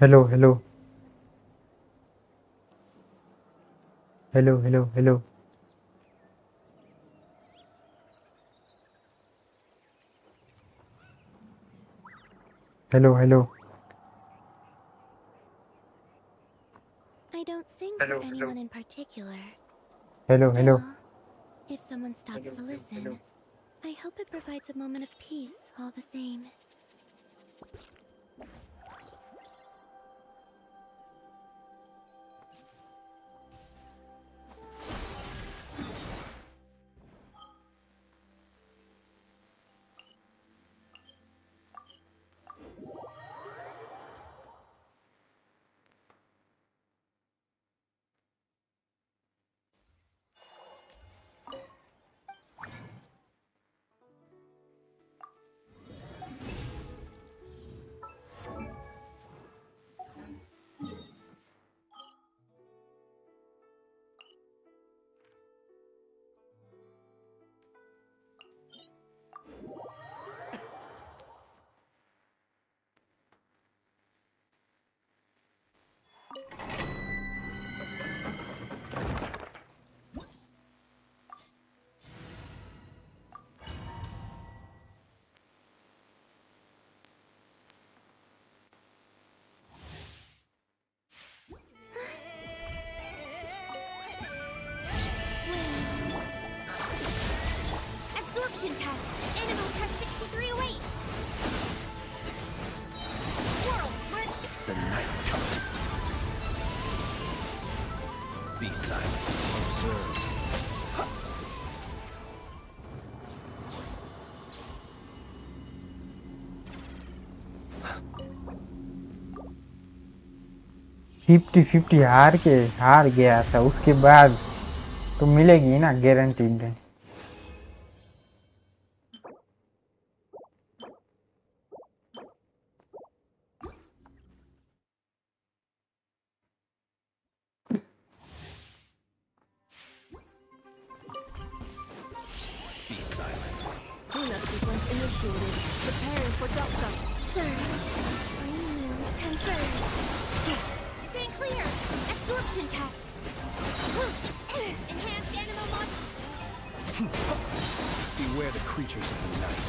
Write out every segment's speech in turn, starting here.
Hello hello hello hello hello hello hello I don't sing for hello hello anyone in particular. Hello hello Still, if someone stops to listen, I hope it provides a moment of peace all the same. Absorption test! Animal test 6308! World Rift! The night comes. Be silent. Observe. 50-50 हार गया था उसके बाद तो मिलेगी ना guaranteed है। Be silent. Cleanup sequence initiated. Preparing for dust-up. Surge. Premium converge. Stay clear! Absorption test! Enhanced animal mod... Beware the creatures of the night.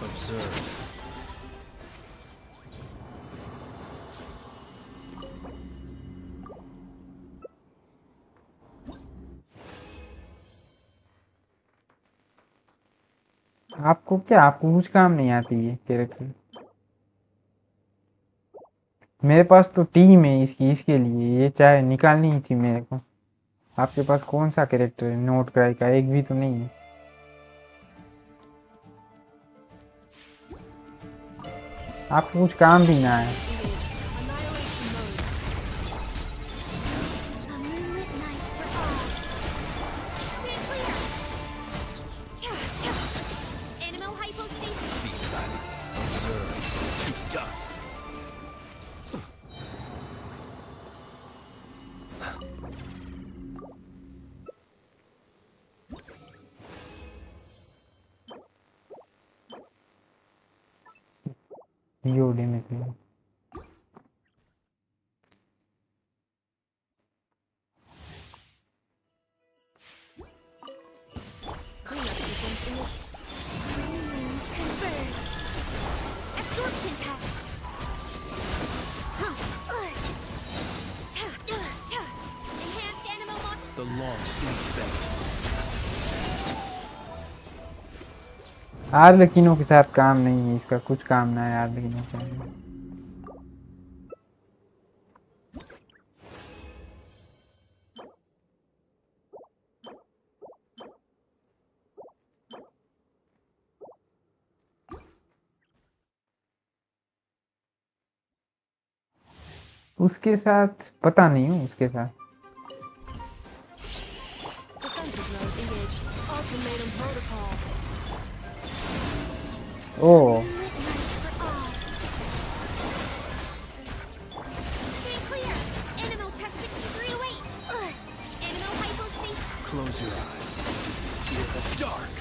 Observe. आपको क्या आपको कुछ काम नहीं आती है कैरेक्टर। मेरे पास तो टीम है इसके लिए ये चाहे निकालनी ही थी मेरे को। आपके पास कौन सा कैरेक्टर है नोट क्राई का एक भी तो नहीं है। आपको कुछ काम भी ना है। A moonlit night for all. Stay clear! Cha-cha! Animal hypostasis... Be silent. Observe. To dust. Yo damage में Cleanup sequence initiated. Converge. Absorption test. Enhanced animal mod... The long sleep vengeance. आर्लेकिनों के साथ काम नहीं है इसका कुछ काम ना है आर्लेकिनों के साथ। उसके साथ पता नहीं हूँ उसके साथ। Defensive mode engaged. Ultimatum protocol. O Moonlit night for all. Stay clear! Animal test 6308! Animal hypostasis... Close your eyes. Fear the dark.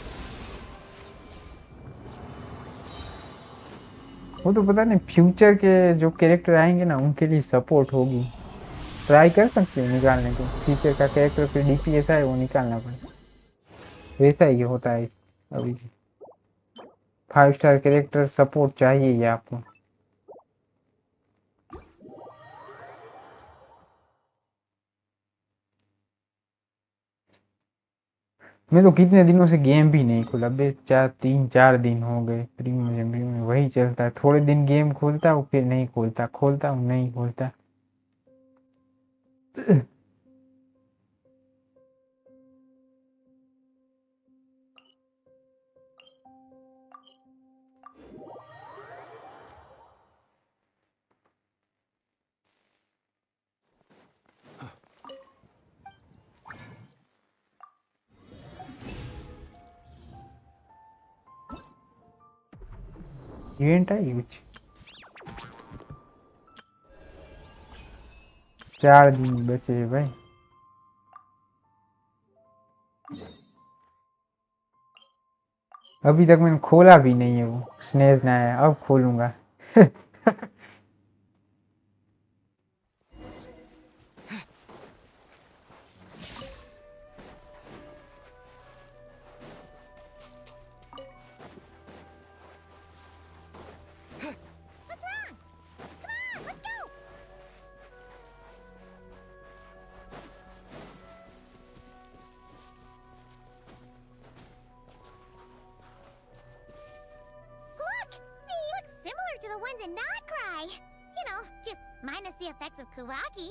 वो तो पता नहीं फ्यूचर के जो कैरेक्टर आएंगे ना उनके लिए सपोर्ट होगी, ट्राई कर सकते हैं निकालने को। फ्यूचर का कैरेक्टर फिर डीपीएस है वो निकालना पड़े, वैसा ही होता है अभी। 5 स्टार कैरेक्टर सपोर्ट चाहिए ही आपको। मैं तो कितने दिनों से गेम भी नहीं खोला बे, 3-4 दिन हो गए। प्रीमियम में वही चलता है, थोड़े दिन गेम खोलता हूँ फिर नहीं खोलता, खोलता हूँ नहीं खोलता। इवेंट है कुछ, 4 दिन बचे हैं भाई। अभी तक मैंने खोला भी नहीं है वो स्नेज ना है, अब खोलूंगा। What's wrong? Come on, let's go! Look! They look similar to the ones in Notcry. You know, just minus the effects of Kawaki.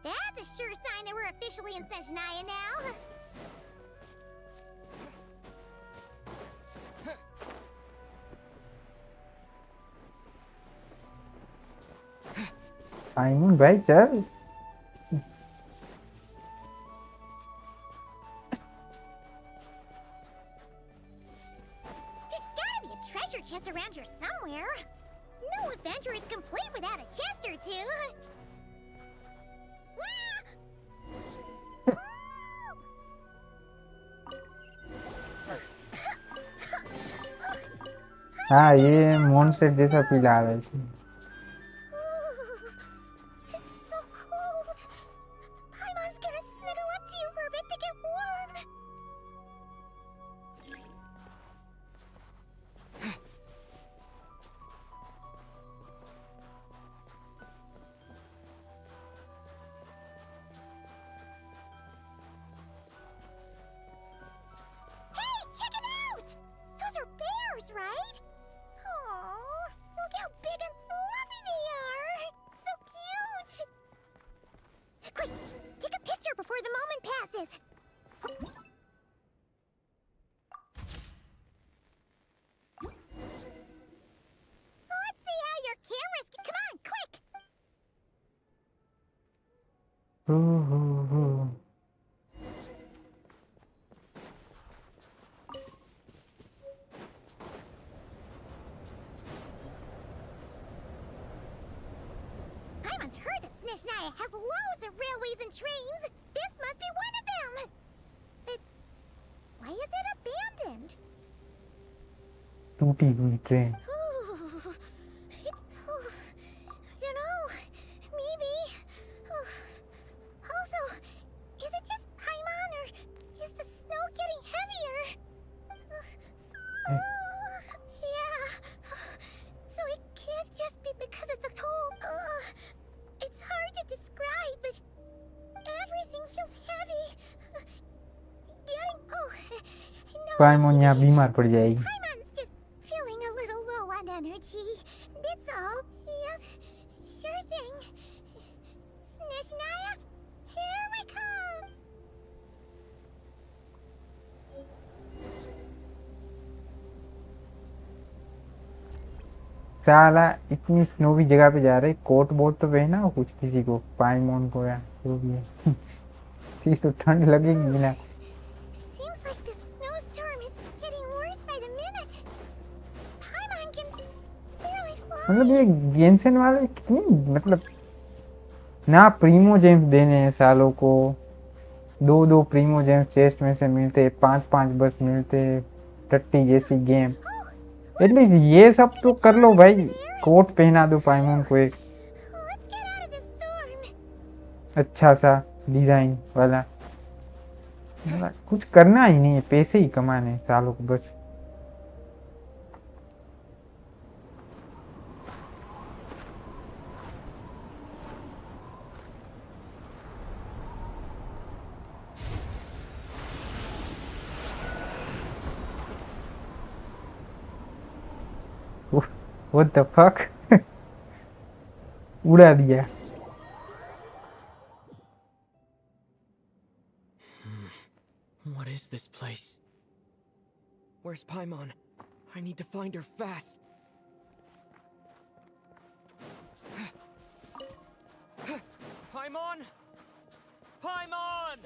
That's a sure sign that we're officially in Seshnaya now. Aiman भाई चल। There's gotta be a treasure chest around here somewhere. No adventure is complete without a chest or two. हाँ ये monster जैसा feel आ रहा है इसमें। It's so cold. Paimon's gonna snuggle up to you for a bit to get warm. Hey, check it out! Those are bears, right? Aw, look how big and fluffy they are! So cute! Quick, take a picture before the moment passes! Let's see how your cameras... Come on, quick! Paimon's heard that Snezhnaya has loads of railways and trains. This must be one of them. But why is it abandoned? टूटी हुई train. I don't know. Maybe. Also, is it just Paimon or is the snow getting heavier? Yeah. So it can't just be because of the cold. It's hard to describe, but everything feels heavy. Getting... Oh, no. पाइमोन यहाँ बीमार पड़ जाएगी। Paimon's just feeling a little low on energy. That's all. Yep. Sure thing. Snezhnaya, here we come. साला इतनी snowy जगह पे जा रहे, कोट बोट तो पहना हो कुछ किसी को, पाइमोन को या जो भी है। चीज तो ठंड लगेगी ना। Seems like this snowstorm is getting worse by the minute. Paimon can barely fly. मतलब ये गेंशन वाले कितनी मतलब ना प्रीमो जेम्स देने हैं सालों को, 2-2 प्रीमो जेम्स चेस्ट में से मिलते, 5-5 बस मिलते, टट्टी जैसी गेम। Oh, एटलीस्ट ये सब तो कर लो भाई, कोट पहना दो पाइमोन को एक Let's get out of this storm. अच्छा सा डिजाइन वाला। मतलब कुछ करना ही नहीं है, पैसे ही कमाने हैं सालों को बस। व्हाट द फक उड़ा दिया। What is this place? Where's Paimon? I need to find her fast. Paimon! Paimon!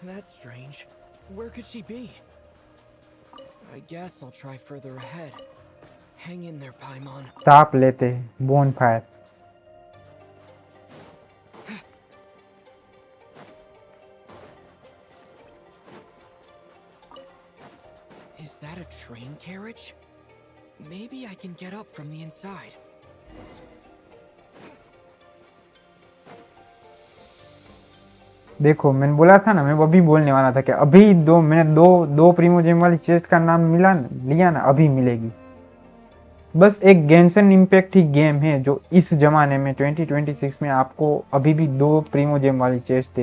That's strange. Where could she be? I guess I'll try further ahead. Hang in there, Paimon. ताप लेते bone fire. Is that a train carriage? Maybe I can get up from the inside. देखो मैंने बोला था ना, मैं अभी बोलने वाला था कि अभी मैंने दो प्रीमोजेम वाली चेस्ट का नाम लिया ना, अभी मिलेगी। बस एक गेंशन इम्पैक्ट ही गेम है जो इस जमाने में 2026 में आपको अभी भी 2 प्रीमोजेम वाली चेस्ट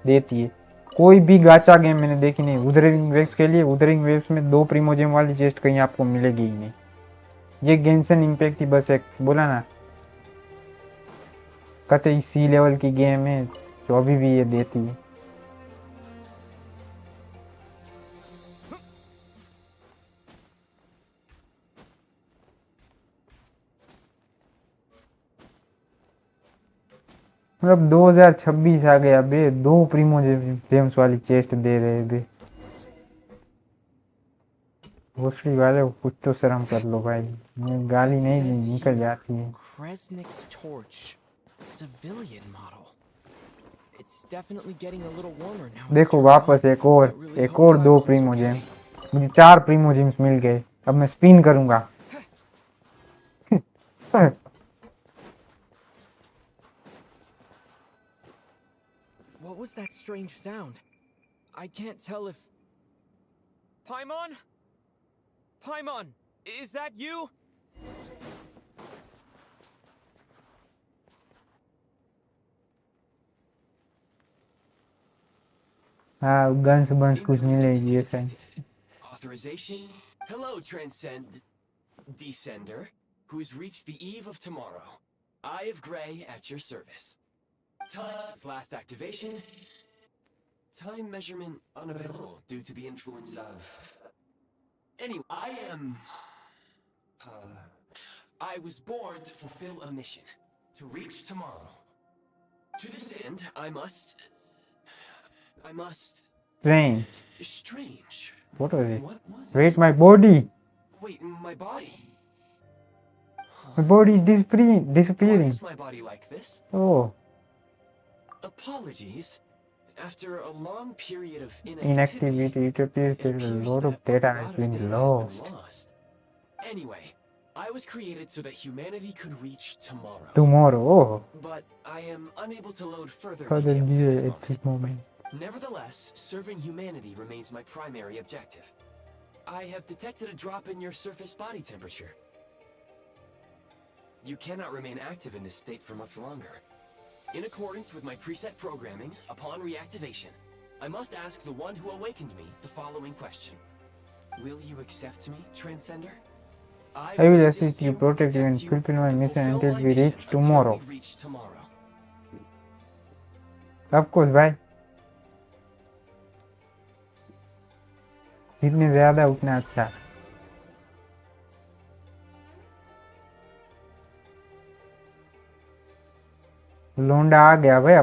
देती है। कोई भी गाचा गेम मैंने देखी नहीं। उदरिंग वेव्स के लिए उदरिंग वेव्स में 2 प्रीमोजेम वाली चेस्ट कहीं आपको मिलेगी ही नहीं। ये गेंशन इम्पैक्ट ही बस एक बोला ना कतई सी लेवल की गेम है जो अभी भी ये देती है। मतलब 2026 आ गया बे, 2 प्रीमोजेम्स वाली चेस्ट दे रहे बे। भोसड़ी वाले को कुछ तो शर्म कर लो भाई, गाली नहीं निकल जाती है। Kresnik's torch. Civilian model. It's definitely getting a little warmer now. देखो वापस एक और 2 प्रीमोजेम, मुझे 4 प्रीमोजेम्स मिल गए। अब मैं स्पिन करूंगा। What was that strange sound? I can't tell if... Paimon? Paimon, is that you? हाँ गन्स बंस कुछ मिलेगी ऐसा। Authorization. Hello, Descender, who's reached the eve of tomorrow. Eye of Gray at your service. Time since last activation. Time measurement unavailable due to the influence of... Anyway, I was born to fulfill a mission. To reach tomorrow. To this end, I must... Strange. Strange. What was it? What was it? Wait, my body. Wait, my body? My body is Why disappearing. is my body like this? Oh, Apologies. After a long period of inactivity. It appears that a lot of data has been lost. Anyway, I was created so that humanity could reach tomorrow. Tomorrow. Oh, But I am unable to load further further details delay at at this this moment. Nevertheless, serving humanity remains my primary objective. I have detected a drop in your surface body temperature. You cannot remain active in this state for much longer. In accordance with my preset programming, upon reactivation, I must ask the one who awakened me the following question. Will you accept me, Transcender? I will assist you, protect you, and fulfill my mission until we reach tomorrow. Of course, भाई। जितने ज्यादा उतना अच्छा। लोंडा आ गया भाई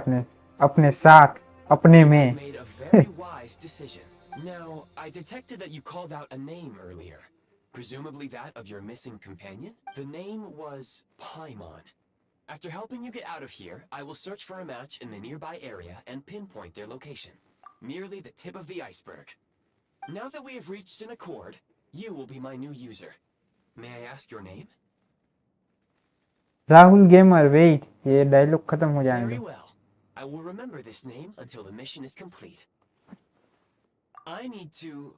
अपने साथ, अपने में। Made a very wise decision. Now, I detected that you called out a name earlier. Presumably that of your missing companion? The name was Paimon. After helping you get out of here, I will search for a match in the nearby area and pinpoint their location. Merely the tip of the iceberg. Now that we have reached an accord, you will be my new user. May I ask your name? Rahul gamer wait, ये dialogue खत्म हो जाने Very दो. well. I will remember this name until the mission is complete. I need to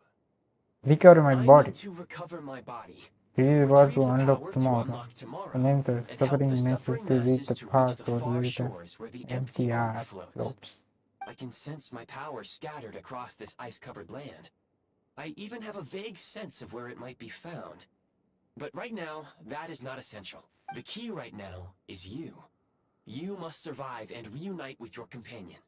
Recover my body. recover my body. It is about Retrieve to the unlock power to tomorrow. unlock tomorrow. And enter And help the suffering masses suffering to reach masses the to reach past the or far later shores where the empty empty earth heart floats. floats. I can sense my power scattered across this ice-covered land. I even have a vague sense of where it might be found. But right now, that is not essential. The key right now is you. You must survive and reunite with your companion.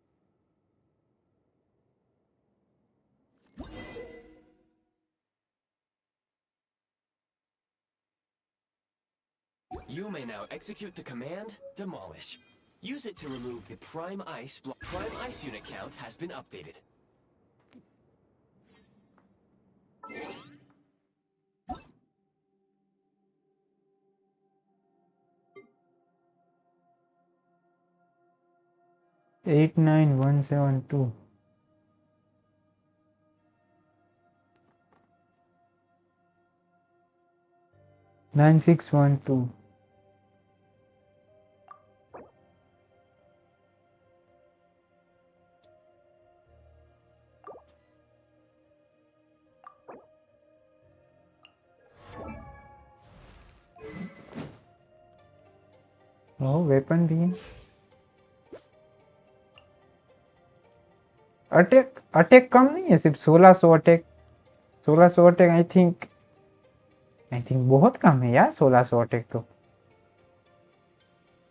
You may now execute the command, Demolish. Use it to remove the Prime Ice block. Prime Ice unit count has been updated. Eight 9 1 7 2. 9 6 1 2. Oh, weapon भी है. Attack कम नहीं है, सिर्फ 1600 attack. 1600 attack I think बहुत कम है यार. 1600 attack तो.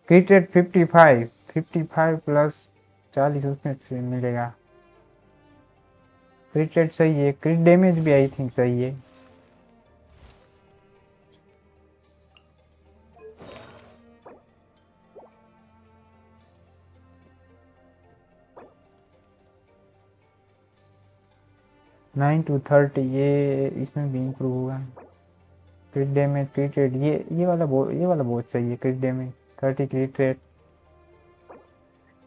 क्रिट rate 55 plus 40 उसमें से मिलेगा. क्रिट रेट सही है. क्रिट डैमेज भी आई थिंक सही है. नाइन टू 30 ये इसमें भी इम्प्रूव होगा. क्रिट डैमेज, क्रिट रेट ये वाला बहुत सही है. क्रिट डैमेज 30, क्रिट रेट.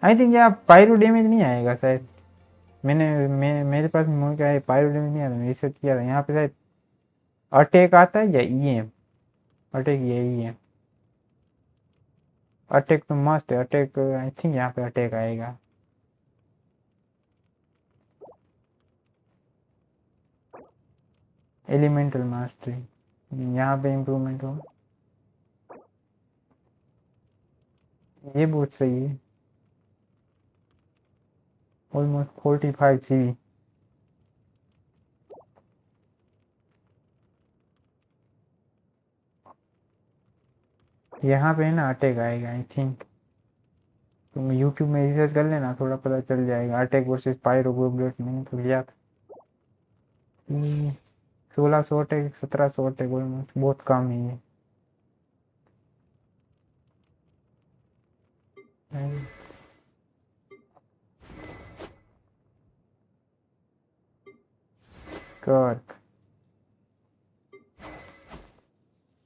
आई थिंक यहाँ पायरो डैमेज नहीं आएगा शायद. मेरे पास क्या है, पायरो डैमेज नहीं आता. मैंने रिसर्च किया था. यहाँ पे शायद अटैक आता है या ईएम. अटैक या ईएम. अटैक तो मस्त है. अटैक आई थिंक यहाँ पे अटैक आएगा. एलिमेंटल मास्टरी यहाँ पे इम्प्रूवमेंट होगा. ये बहुत सही है. Almost 45 GB. यहाँ पे है ना अटैक आएगा आई थिंक. तुम यूट्यूब में रिसर्च कर लेना, थोड़ा पता चल जाएगा. अटैक वर्सेस पायरो गोब्लेट मैंने तो लिया था. 1600 अटैक 1700 अटैक ऑलमोस्ट बहुत कम है ये. कर्क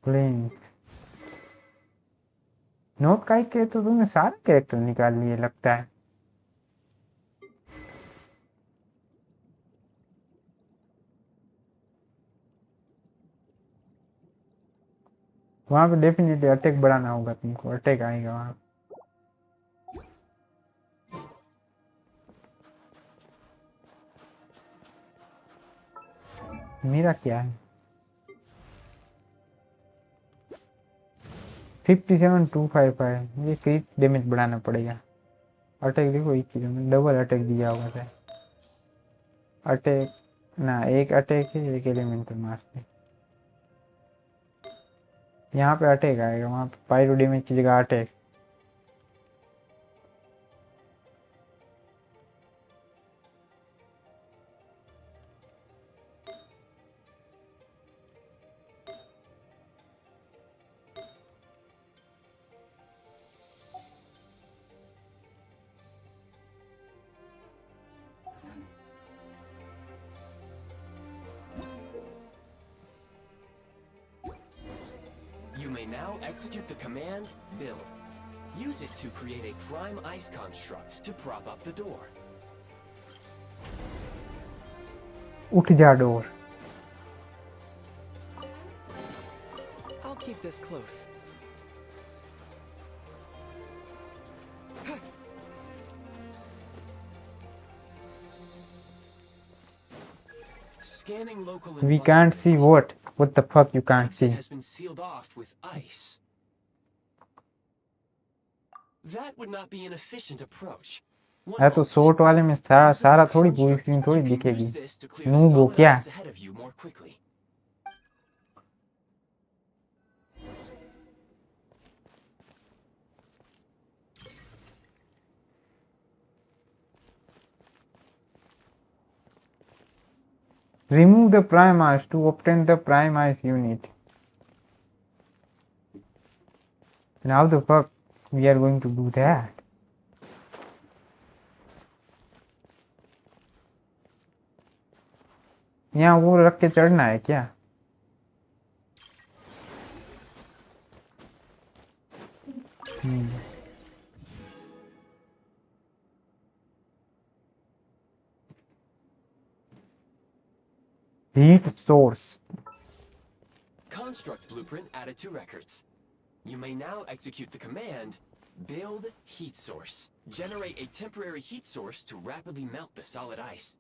ब्लिंक नोट काई के तो तुमने सारे कैरेक्टर निकाल लिए लगता है. वहां पे डेफिनेटली अटैक बढ़ाना होगा तुमको. अटैक आएगा वहां. मेरा क्या है 57,255. ये क्रिट डैमेज बढ़ाना पड़ेगा. अटैक देखो एक चीज में डबल अटैक दिया होगा सर. अटैक ना एक अटैक है, एक एलिमेंटल मास्टर. यहाँ पे अटैक आएगा, वहाँ पे पायरो डैमेज की जगह attack. You may now execute the command, Build. Use it to create a prime ice construct to prop up the door. उठ जा door. I'll keep this close. Scanning local We can't see environment. what the fuck you can't Exit see? has been sealed off with ice. That would not be an efficient approach. One यार तो moment. Short वाले में Use a सारा good थोड़ी पूरी construct. Screen थोड़ी You can दिखेगी। use this to clear the noob हो solid क्या? ice ahead of you more quickly. Remove the prime ice to obtain the prime ice unit. And how the fuck we are going to do that? यहाँ वो रख के चढ़ना है क्या? Heat source. Construct blueprint added to records. You may now execute the command build heat source. Generate a temporary heat source to rapidly melt the solid ice.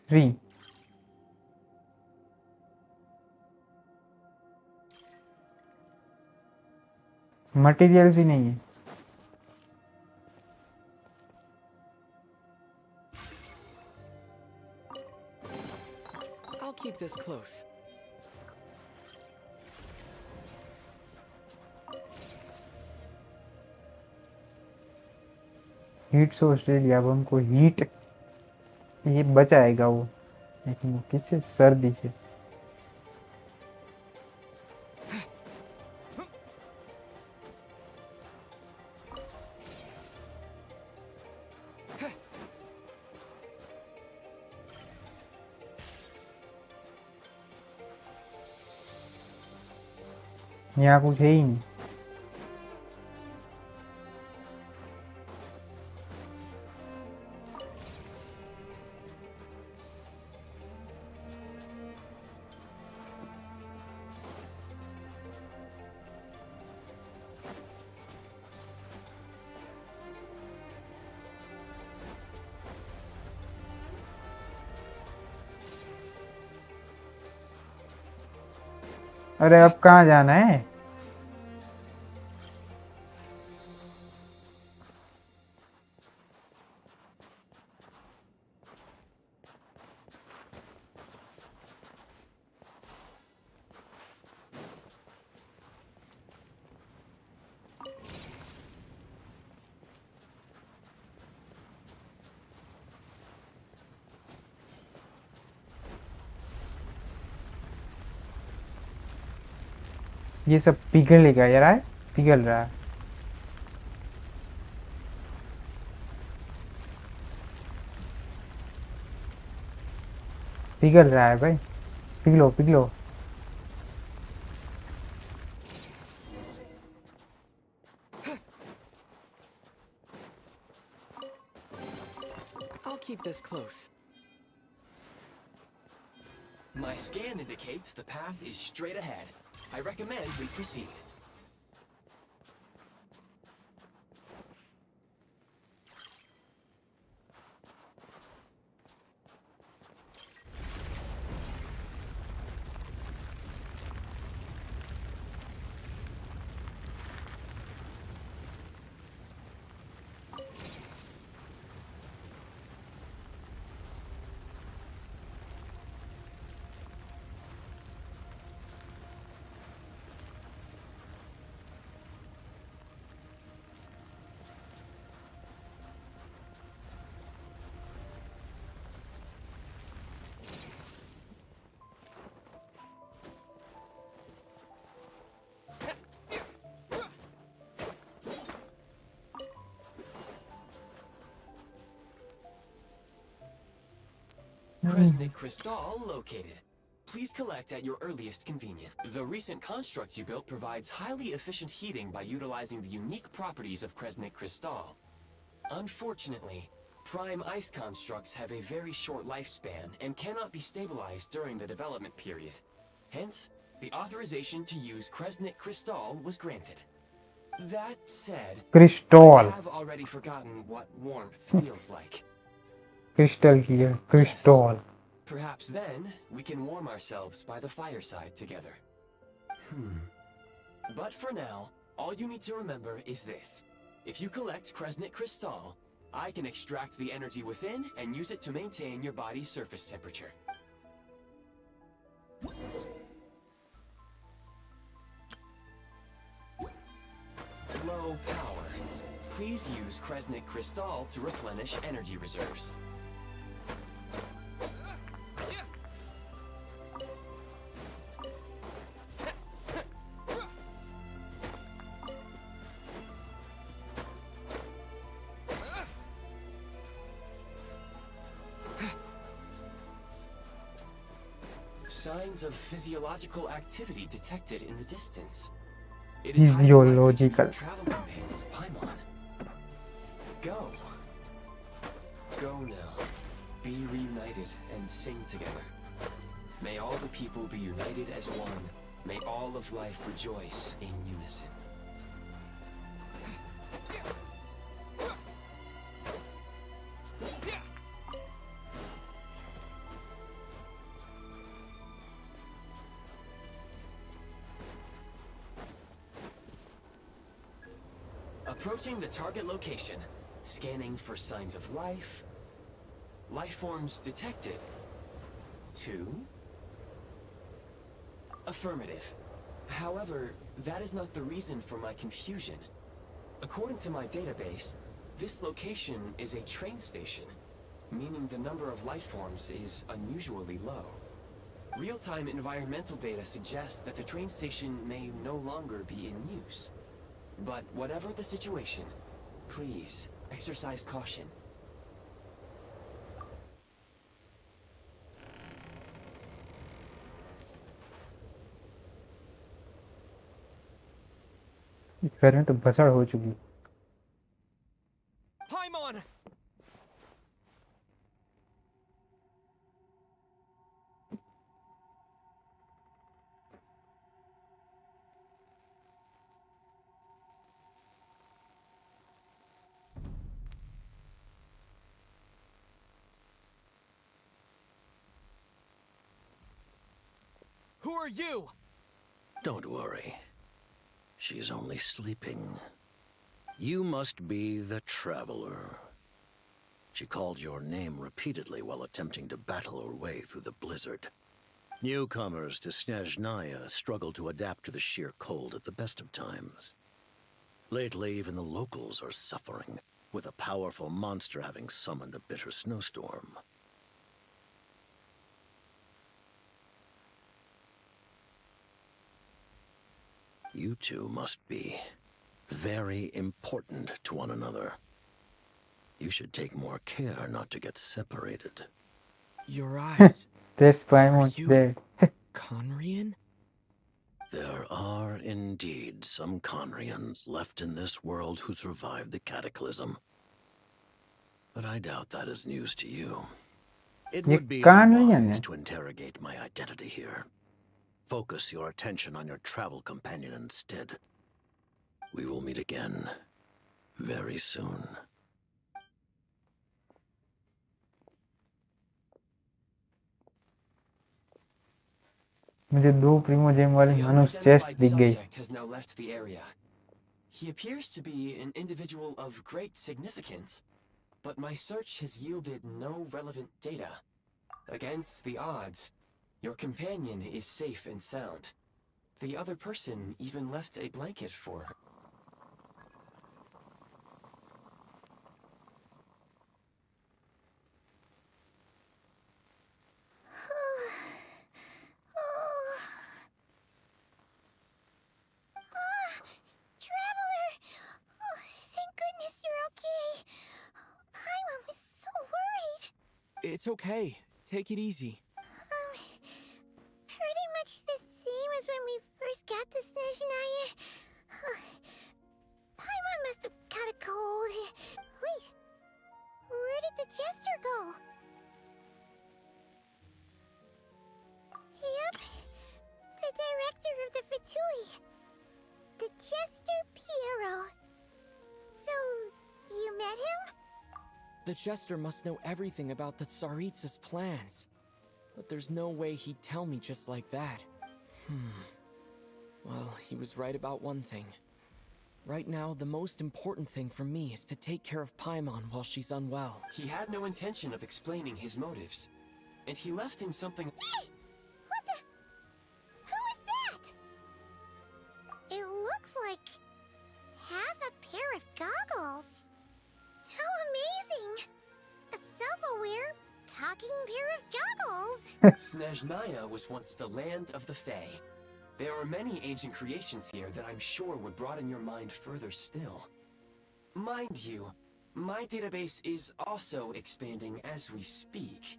Three. Material ही नहीं है। I'll keep this close. Heat source ले लिया। अब हमको heat ये बचाएगा वो, लेकिन वो किससे? सर्दी से। यहाँ कुछ है ही नहीं। अरे अब कहाँ जाना है? ये सब पिघलेगा यार, पिघल रहा है। पिघल रहा है भाई, पिघलो पिघलो। I'll keep this close. My scan indicates the path is straight ahead. I recommend we proceed. Cresnic crystal located. please collect at your earliest convenience. The recent construct you built provides highly efficient heating by utilizing the unique properties of Kresnik Crystal. Unfortunately, prime ice constructs have a very short lifespan and cannot be stabilized during the development period. Hence, the authorization to use Kresnik Crystal was granted. That said, I Crystal. have already forgotten what warmth feels like. Crystal here. Crystal. Perhaps then, we can warm ourselves by the fireside together. But for now, all you need to remember is this. If you collect Kresnik Crystal, I can extract the energy within and use it to maintain your body's surface temperature. Low power. Please use Kresnik Crystal to replenish energy reserves. Signs of physiological activity detected in the distance. It is highly likely to be your Physiological. travel companion, Paimon. Go. Go now. Be reunited and sing together. May all the people be united as one. May all of life rejoice in unison. Approaching the target location, scanning for signs of life. Life forms detected. 2. Affirmative. However, that is not the reason for my confusion. According to my database, this location is a train station, meaning the number of life forms is unusually low. Real-time environmental data suggests that the train station may no longer be in use. But whatever the situation, please exercise caution. इस घर में तो भसड़ हो चुकी. Paimon! Who are you? Don't worry. She's only sleeping. You must be the Traveler. She called your name repeatedly while attempting to battle her way through the blizzard. Newcomers to Snezhnaya struggle to adapt to the sheer cold at the best of times. Lately, even the locals are suffering, with a powerful monster having summoned a bitter snowstorm. You two must be very important to one another. You should take more care not to get separated. Your eyes. That's Are Paimon you there. Conrian? There are indeed some Conrians left in this world who survived the cataclysm. But I doubt that is news to you. It ये would be Conrian unwise है. to interrogate my identity here. Focus your attention on your travel companion instead. We will meet again very soon. मुझे 2 Primo GeM वाले The मानुस chest unidentified दिख गई. subject has now left the area. He appears to be an individual of great significance, but my search has yielded no relevant data. Against the odds, your companion is safe and sound. The other person even left a blanket for her. Traveler! Oh, thank goodness you're okay. Paimon was so worried. It's okay. Take it easy. was when we first got to Snezhnaya. Paimon must have caught a cold. Wait, where did the jester go? Yep, the director of the Fatui. The jester Piero. So, you met him? The Jester must know everything about the Tsaritsa's plans. But there's no way he'd tell me just like that. Well, he was right about one thing. Right now, the most important thing for me is to take care of Paimon while she's unwell. He had no intention of explaining his motives, and he left in something. Hey! What the? Who is that? It looks like half a pair of goggles. How amazing! A self-aware, talking pair of goggles. Snezhnaya was once the land of the Fae. There are many ancient creations here that I'm sure would broaden your mind further still. Mind you, my database is also expanding as we speak.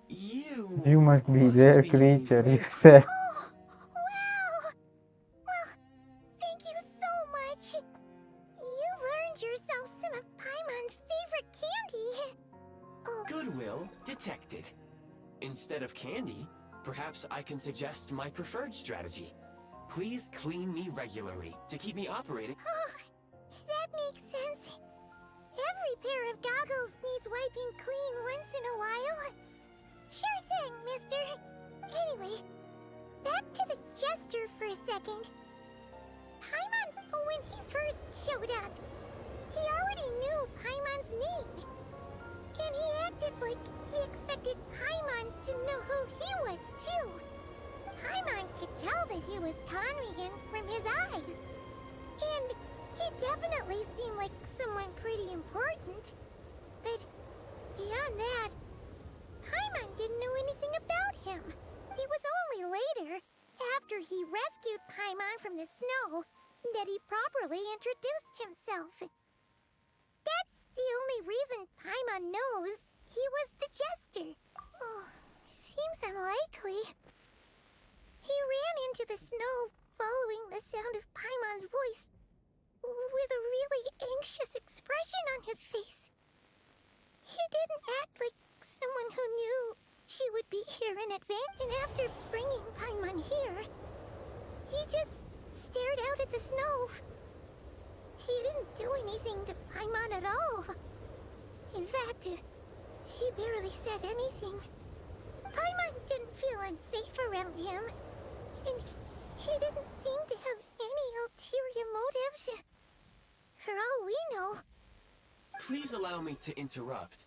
You must be their creature, you said. Oh, wow! Well, thank you so much. You've earned yourself some of Paimon's favorite candy. Oh, Goodwill detected. Instead of candy, perhaps I can suggest my preferred strategy. Please clean me regularly to keep me operating. oh, that makes sense. Every pair of goggles needs wiping clean once in a while. Sure thing, mister. Anyway, back to the jester for a second. Paimon, when he first showed up, he already knew Paimon's name. And he acted like he expected Paimon to know who he was, too. Paimon could tell that he was Conrian from his eyes. And he definitely seemed like someone pretty important. But beyond that, Paimon didn't know anything about him. It was only later, after he rescued Paimon from the snow, that he properly introduced himself. That's the only reason Paimon knows he was the jester. Oh, seems unlikely. He ran into the snow following the sound of Paimon's voice, with a really anxious expression on his face. He didn't act like someone who knew she would be here in advance, and after bringing Paimon here, he just stared out at the snow. He didn't do anything to Paimon at all. In fact, he barely said anything. Paimon didn't feel unsafe around him, and he didn't seem to have any ulterior motives. For all we know. Please allow me to interrupt.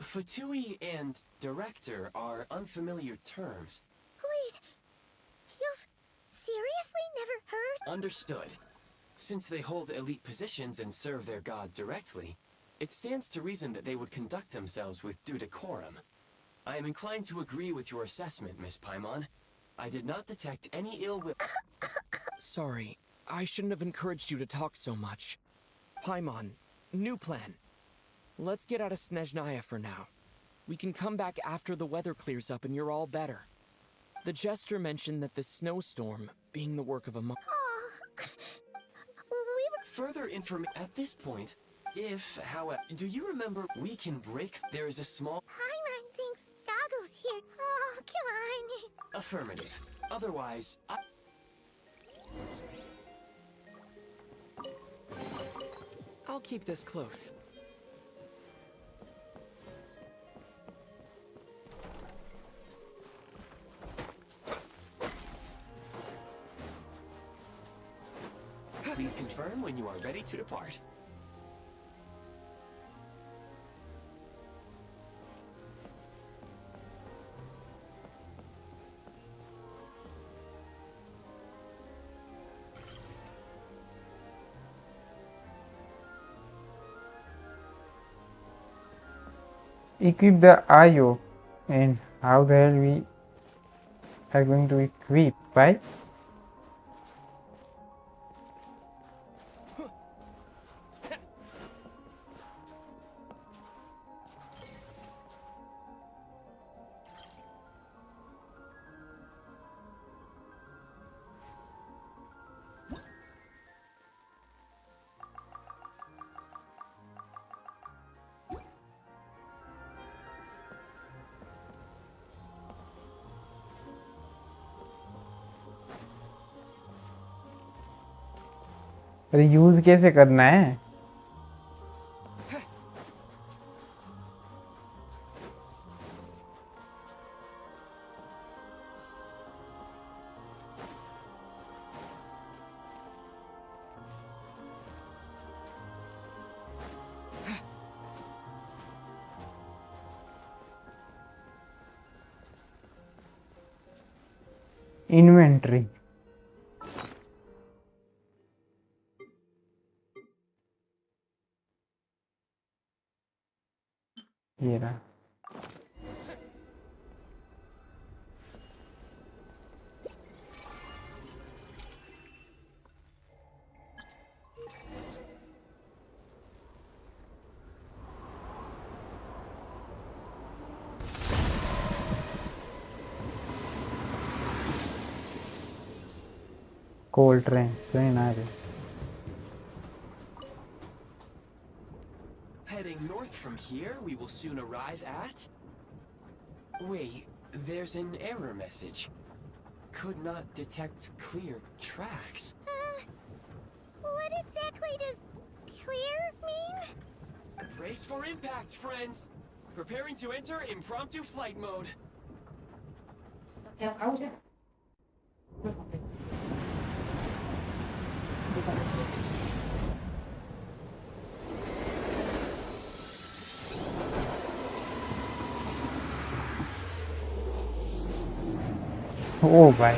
Fatui and director are unfamiliar terms. Wait, you've seriously never heard? Understood. Since they hold elite positions and serve their god directly, it stands to reason that they would conduct themselves with due decorum. I am inclined to agree with your assessment, Miss Paimon. I did not detect any ill will. Sorry, I shouldn't have encouraged you to talk so much. Paimon, new plan. Let's get out of Snezhnaya for now. We can come back after the weather clears up and you're all better. The Jester mentioned that the snowstorm, being the work of a month. Oh, we were... Further information at this point, if, however, do you remember we can break? There is a small Paimon thinks Goggle's here. Oh, come on. affirmative. Otherwise, I'll keep this close. please confirm when you are ready to depart. Equip the IO, and how the hell we are going to equip, right? अरे use कैसे करना है? Inventory, ये रहा। कोल train train आ रही। Heading north from here, we will soon arrive at... Wait, there's an error message. Could not detect clear tracks. What exactly does clear mean? Brace for impact, friends! Preparing to enter impromptu flight mode. ओ भाई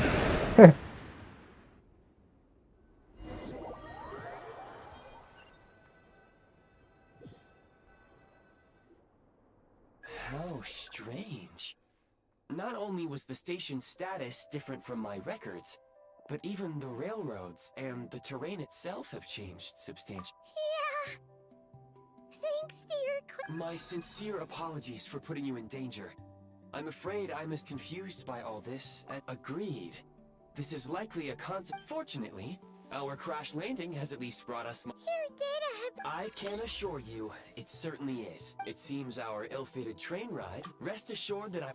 How strange. Not only was the station's status different from my records, but even the railroads and the terrain itself have changed substantially. Yeah. Thanks, dear. My sincere apologies for putting you in danger. I'm afraid I'm as confused by all this as agreed. This is likely a concept. Fortunately, our crash landing has at least brought us. Your data have. I can assure you, it certainly is. It seems our ill-fated train ride. Rest assured that I.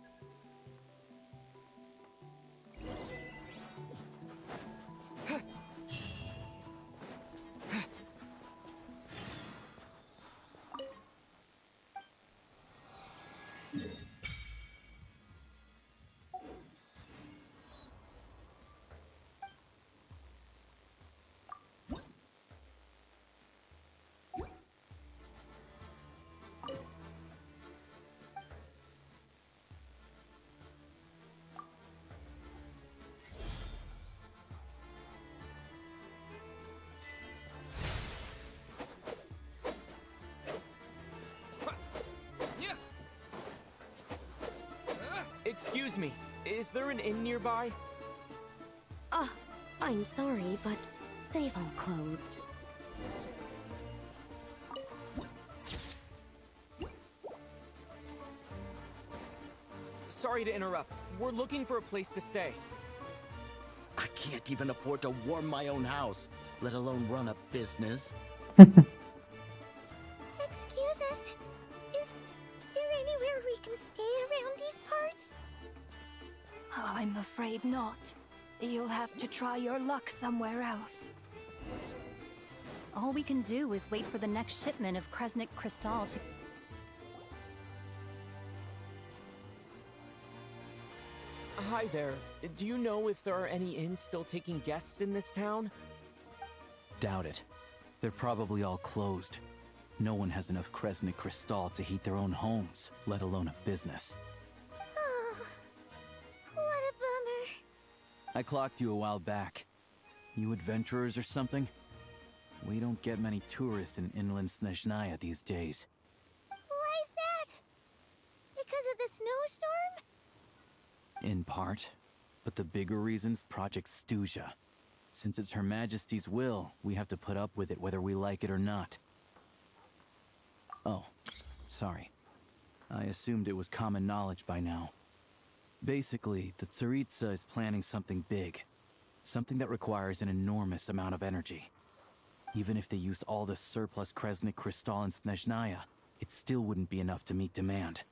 Excuse me, is there an inn nearby? I'm sorry, but they've all closed. Sorry to interrupt. We're looking for a place to stay. I can't even afford to warm my own house, let alone run a business. Excuse us. Is there anywhere we can stay around these parts? I'm afraid not. You'll have to try your luck somewhere else. All we can do is wait for the next shipment of Kresnik Crystal to... Hi there. Do you know if there are any inns still taking guests in this town? Doubt it. They're probably all closed. No one has enough Kresnik Crystal to heat their own homes, let alone a business. Oh, what a bummer. I clocked you a while back. You adventurers or something? We don't get many tourists in inland Snezhnaya these days. Why is that? Because of the snowstorm? In part. But the bigger reason's Project Stuja. Since it's Her Majesty's will, we have to put up with it whether we like it or not. Oh, sorry. I assumed it was common knowledge by now. Basically, the Tsaritsa is planning something big. Something that requires an enormous amount of energy. Even if they used all the surplus Kresnik Crystal in Snezhnaya, it still wouldn't be enough to meet demand.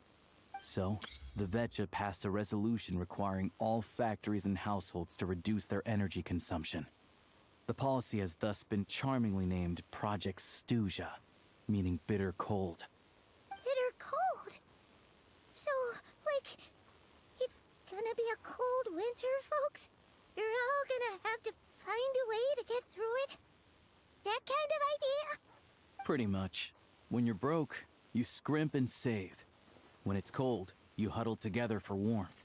So, the Vetcha passed a resolution requiring all factories and households to reduce their energy consumption. The policy has thus been charmingly named Project Stuja, meaning bitter cold. Bitter cold. So, like, it's gonna be a cold winter, folks? You're all gonna have to find a way to get through it? That kind of idea? Pretty much. When you're broke, you scrimp and save. When it's cold, you huddle together for warmth.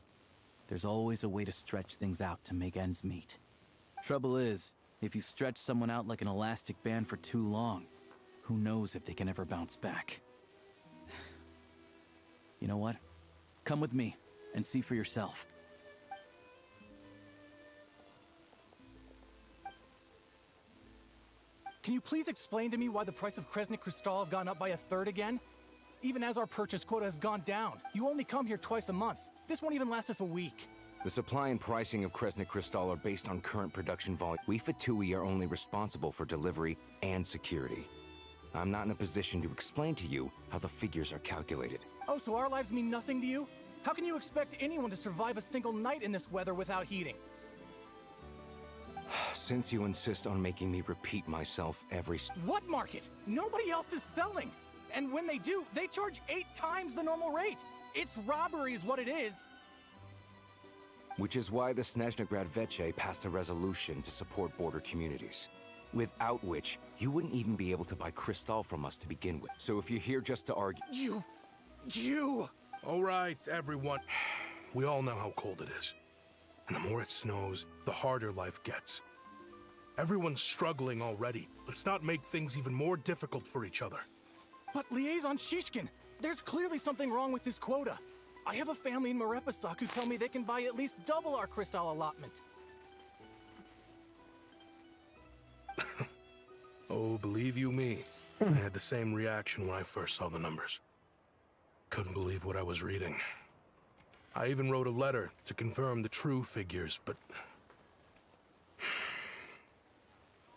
There's always a way to stretch things out to make ends meet. Trouble is, if you stretch someone out like an elastic band for too long, who knows if they can ever bounce back. You know what? Come with me and see for yourself. Can you please explain to me why the price of Kresnik Crystal has gone up by a third again? Even as our purchase quota has gone down. You only come here twice a month. This won't even last us a week. The supply and pricing of Kresnik Crystal are based on current production volume. We Fatui are only responsible for delivery and security. I'm not in a position to explain to you how the figures are calculated. Oh, so our lives mean nothing to you? How can you expect anyone to survive a single night in this weather without heating? Since you insist on making me repeat myself What market? Nobody else is selling! And when they do, they charge 8 times the normal rate! It's robbery is what it is! Which is why the Snezhnegrad Veche passed a resolution to support border communities. Without which, you wouldn't even be able to buy Crystal from us to begin with. So if you're here just to argue... You! All right, everyone. We all know how cold it is. And the more it snows, the harder life gets. Everyone's struggling already. Let's not make things even more difficult for each other. But Liaison Shishkin, there's clearly something wrong with this quota. I have a family in Marepasak who tell me they can buy at least double our Crystal allotment. Oh, believe you me, I had the same reaction when I first saw the numbers. Couldn't believe what I was reading. I even wrote a letter to confirm the true figures, but...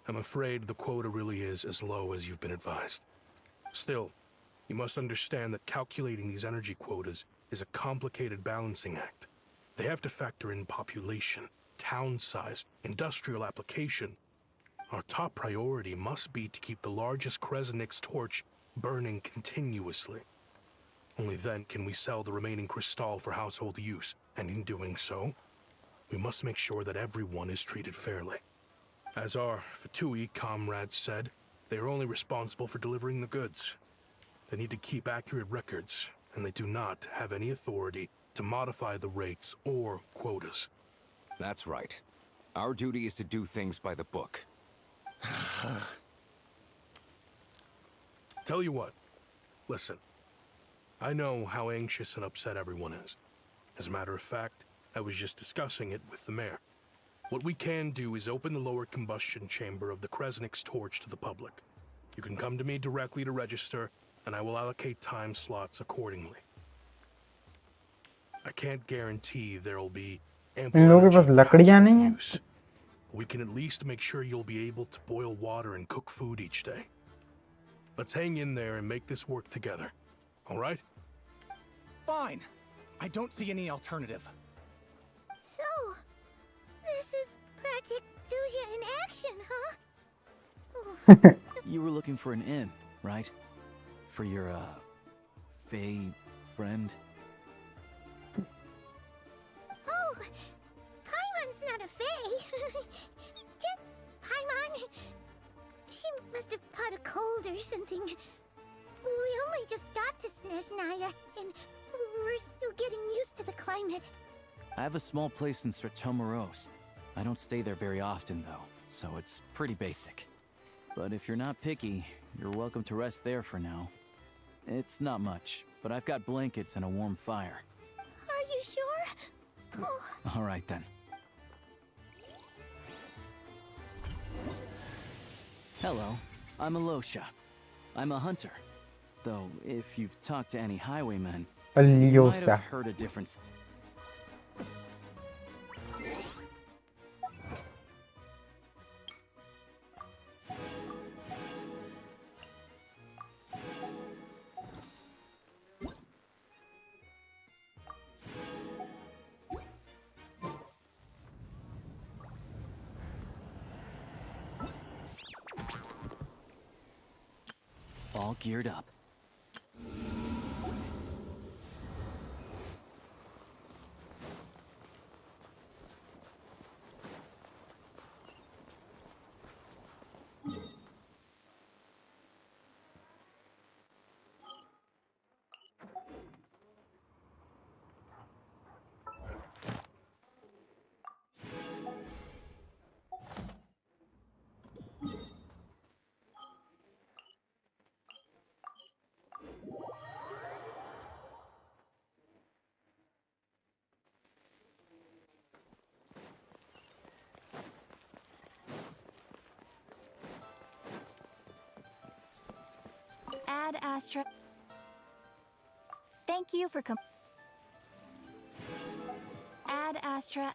I'm afraid the quota really is as low as you've been advised. Still, you must understand that calculating these energy quotas is a complicated balancing act. They have to factor in population, town size, industrial application. Our top priority must be to keep the largest Kresnik's torch burning continuously. Only then can we sell the remaining Crystal for household use, and in doing so, we must make sure that everyone is treated fairly. As our Fatui comrades said, they are only responsible for delivering the goods. They need to keep accurate records, and they do not have any authority to modify the rates or quotas. That's right. Our duty is to do things by the book. Tell you what, listen. I know how anxious and upset everyone is. As a matter of fact, I was just discussing it with the mayor. What we can do is open the lower combustion chamber of the Kresnik's torch to the public. You can come to me directly to register, and I will allocate time slots accordingly. I can't guarantee there'll be ample इन लोगों के energy pass for लकड़ियां household नहीं हैं use. We can at least make sure you'll be able to boil water and cook food each day. Let's hang in there and make this work together. All right? Fine. I don't see any alternative. So, this is Project Stuja in action, huh? Ooh. You were looking for an inn, right? For your, Fae friend? Oh, Paimon's not a fae. Just Paimon. She must have caught a cold or something. We only just got to Snezhnaya, and we're still getting used to the climate. I have a small place in Stratomaros. I don't stay there very often, though, so it's pretty basic. But if you're not picky, you're welcome to rest there for now. It's not much, but I've got blankets and a warm fire. Are you sure? Oh. All right, then. Hello, I'm Alosha. I'm a hunter. Though, if you've talked to any highwaymen, you might अलियोसा have heard a different... all geared up. Ad Astra. Thank you for Ad Astra.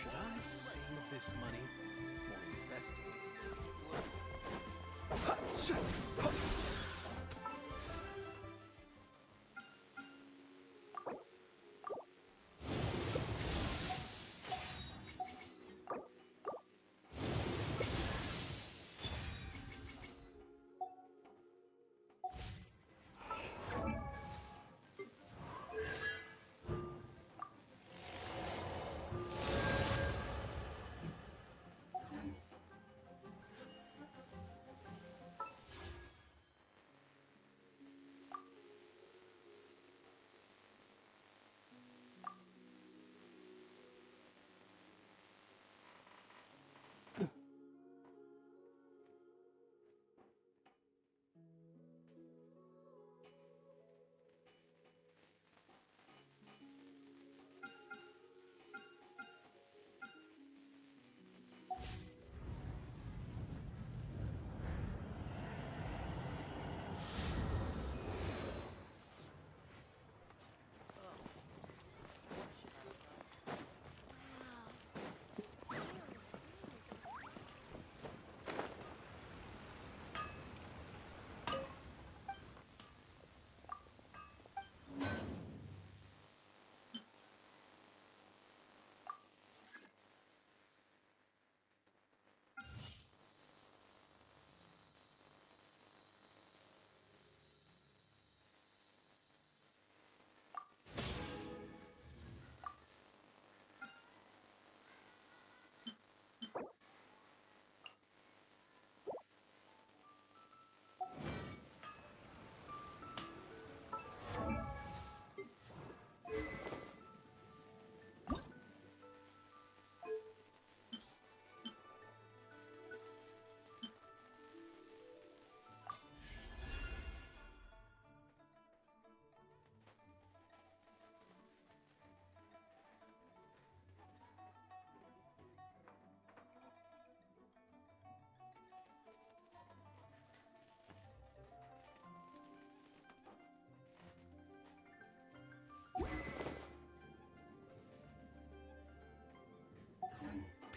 Should I save this money or invest it?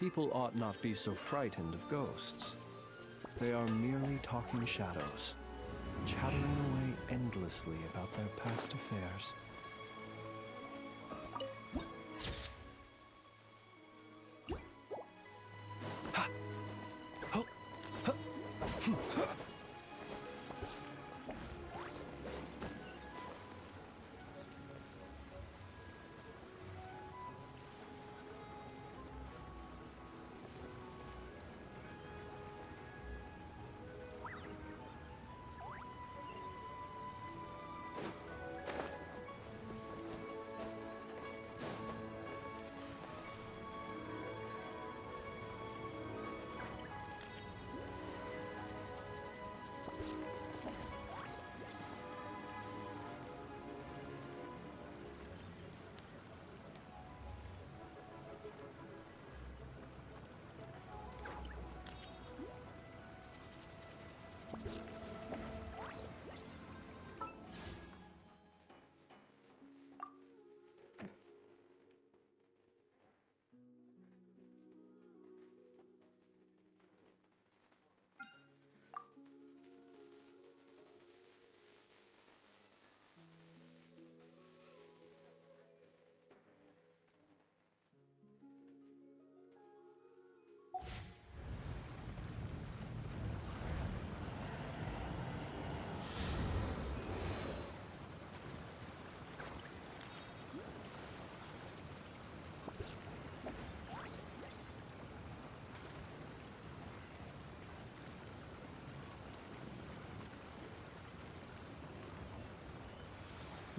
People ought not be so frightened of ghosts. They are merely talking shadows, chattering away endlessly about their past affairs.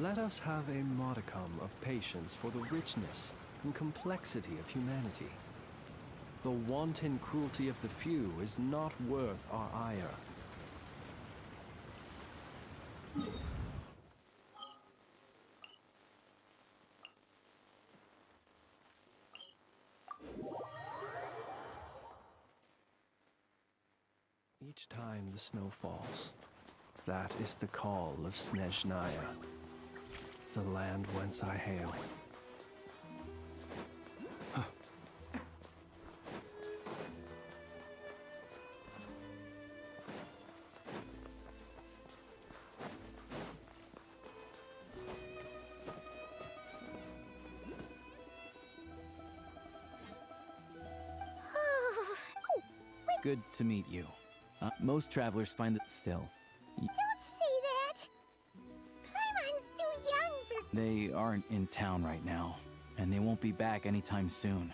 Let us have a modicum of patience for the richness and complexity of humanity. The wanton cruelty of the few is not worth our ire. Each time the snow falls, that is the call of Snezhnaya, the land whence I hail. Good to meet you. Most travelers find that still. Don't say that. Paimon's too young for... They aren't in town right now, and they won't be back anytime soon.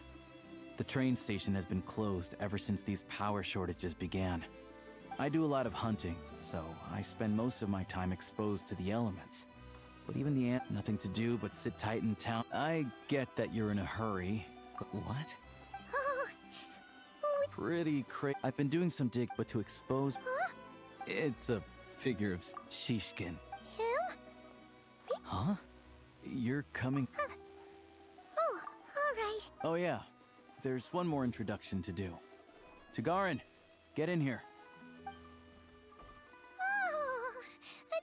The train station has been closed ever since these power shortages began. I do a lot of hunting, so I spend most of my time exposed to the elements. But even the ant, nothing to do but sit tight in town. I get that you're in a hurry, but what? Oh, Pretty crazy. I've been doing some dig, but to expose... huh? It's a figure of Shishkin. Him? Huh? You're coming... Oh, alright. Oh yeah, there's one more introduction to do. Tagarin, get in here. Oh, a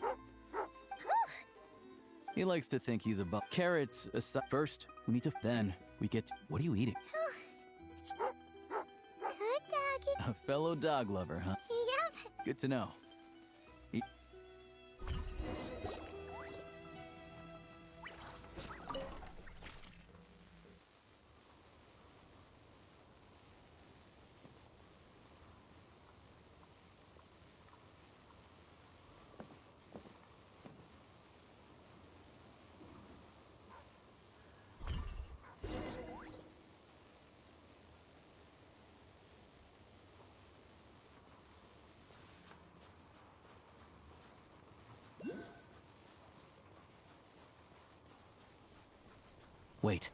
doggy. He likes to think he's above. Carrots aside. First, we need to... Then, we get... What are you eating? Good doggy. A fellow dog lover, huh? Yep. Good to know. Wait.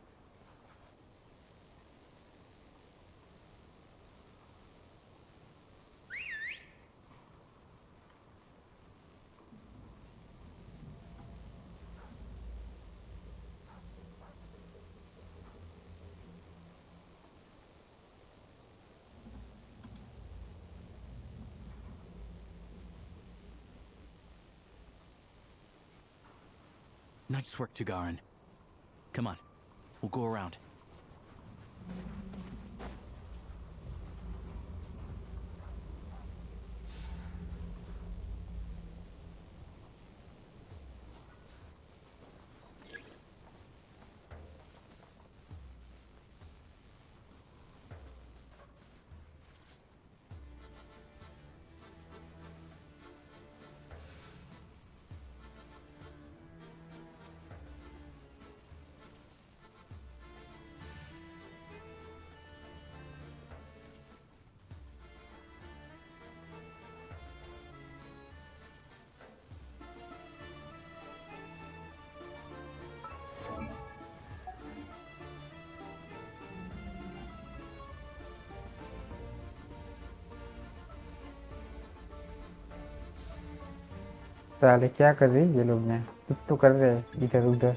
Nice work, Tagarin. Come on, we'll go around. साले क्या कर रहे हैं ये लोग हैं कुछ तो कर रहे हैं इधर उधर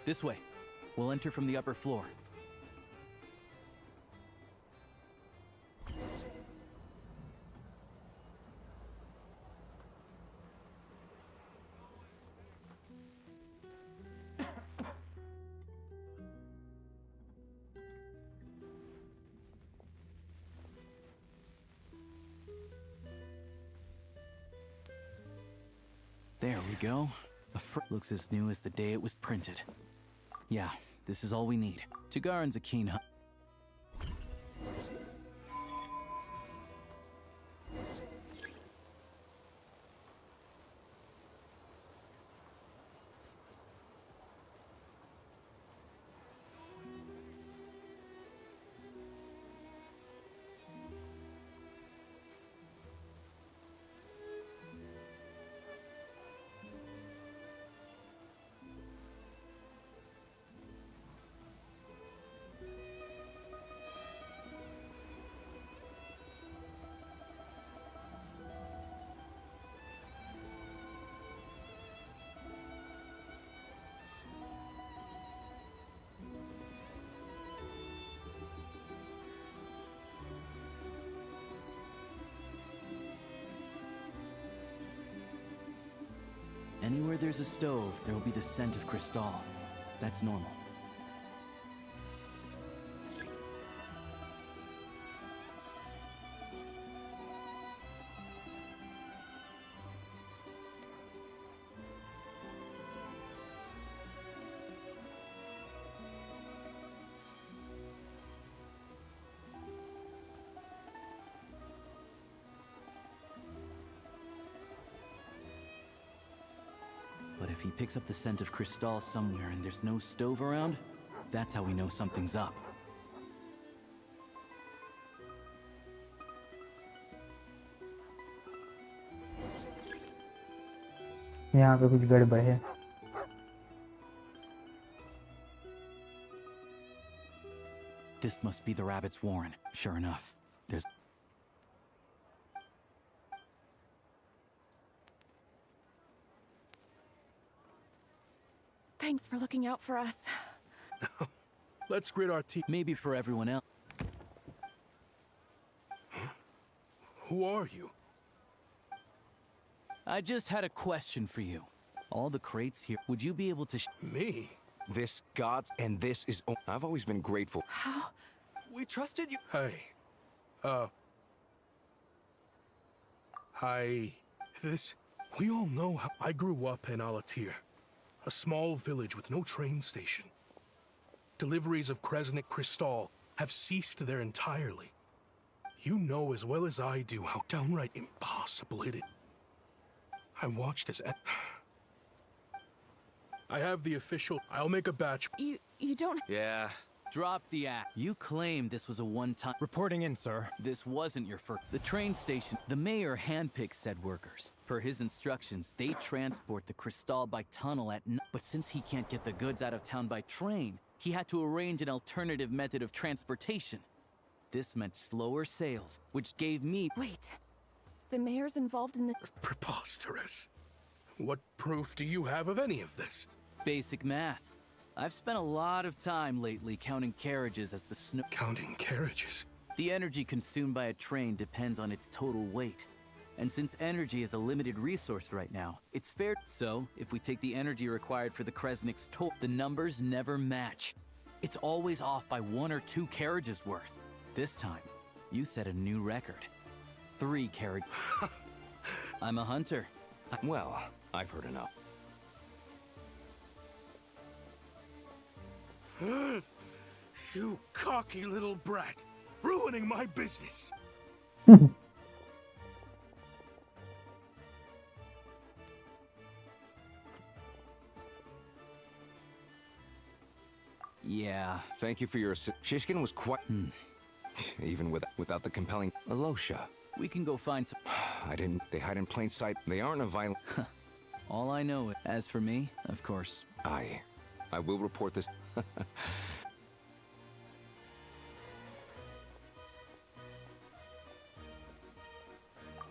This way. We'll enter from the upper floor. There we go. The looks as new as the day it was printed. Yeah, this is all we need. Tagarin's a keen hunt. Anywhere there's a stove, there will be the scent of Crystal. That's normal. But if he picks up the scent of Crystal somewhere and there's no stove around, that's how we know something's up. यहाँ पे कुछ गड़बड़ है। This must be the rabbit's warren. Sure enough, there's... Thanks for looking out for us. Let's grit our teeth. Maybe for everyone else. Who are you? I just had a question for you. All the crates here, would you be able to Me? This gods and this is. I've always been grateful. How? We trusted you. Hey. Hi. This. We all know how I grew up in Alatir, a small village with no train station. Deliveries of Kresnik Crystal have ceased there entirely. You know as well as I do how downright impossible it is. I watched as... I have the official... I'll make a batch... You don't... Yeah. drop the act? You claim this was a one-time... Reporting in, sir. This wasn't your first... The train station, the mayor handpicked said workers. Per his instructions, they transport the Crystal by tunnel at night. But since he can't get the goods out of town by train, he had to arrange an alternative method of transportation. This meant slower sales, which gave me... Wait. The mayor's involved in the... Preposterous. What proof do you have of any of this? Basic math. I've spent a lot of time lately counting carriages as the snow... Counting carriages? The energy consumed by a train depends on its total weight. And since energy is a limited resource right now, it's fair... So, if we take the energy required for the Kresnik's toll, the numbers never match. It's always off by 1 or 2 carriages worth. This time, you set a new record. 3 carriages. I'm a hunter. Well, I've heard enough. You cocky little brat, ruining my business. Yeah. Thank you for your Shishkin was quite... Even without the compelling... Alosha. We can go find some... I didn't... They hide in plain sight. They aren't a violent... All I know is... As for me, of course... I will report this...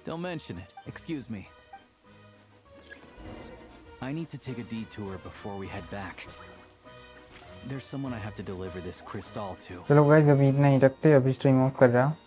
Don't mention it. Excuse me. I need to take a detour before we head back. There's someone I have to deliver this crystal to. चलो guys अभी इतना ही रखते हैं, अभी stream of कर रहा हूँ।